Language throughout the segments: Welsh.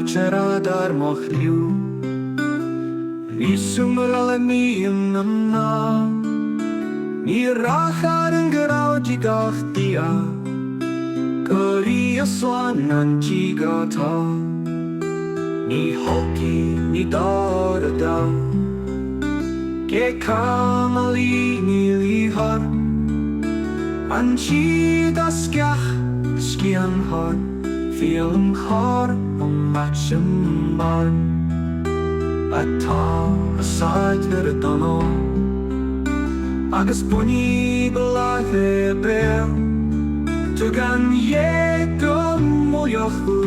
charad ar mo chliú. Ní sumral ní na ní rachar an grádi gach dia Gorí aswan an gata Ní hoki ní dar a da Ge kamalí ní líhar An siad a Sgían har Fíal an char an matcham mar Atá a said ar a dono Agus buní belaithe bél Tu gan go múliochú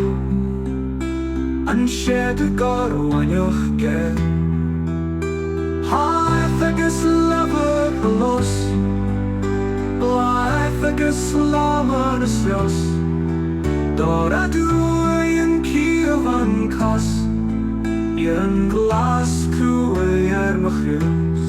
An siad a garhainioch ge Haith agus lefa pelos Blaith agus láman is leos Dor a dwy yn cíomh an cos I an glas cwy ar my chws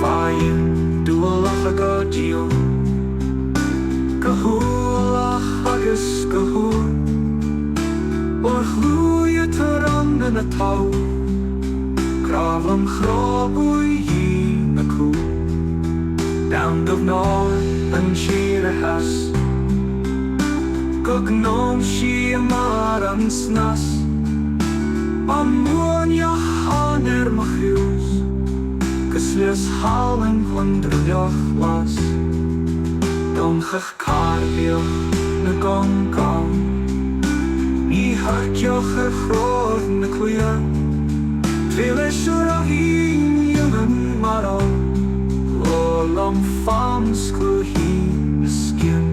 Fain dwalach a godio Gahwlach agus gahwr O'r chlwy y tyran yn y taw Graf am chrobwy na cw Down gyfnod yn sir y has Gognom si mar an snas Am mwyn iachan my chws Gyslias hal yn chwndrydioch las Domchach cardioch na gong Ni hartioch chrodd na clia Fyle siwr o hi'n yw'n maro Lol am fam sgwyl hi'n ysgyn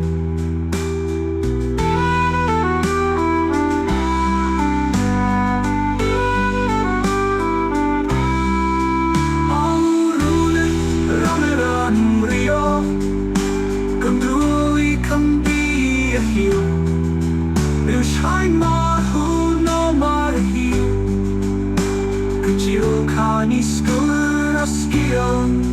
Awrwyd ramir an rio Gymdwl I cymdi a hiw Nyw siain mar hwn o mar hiw Gydi'w can I sgwyr a sgion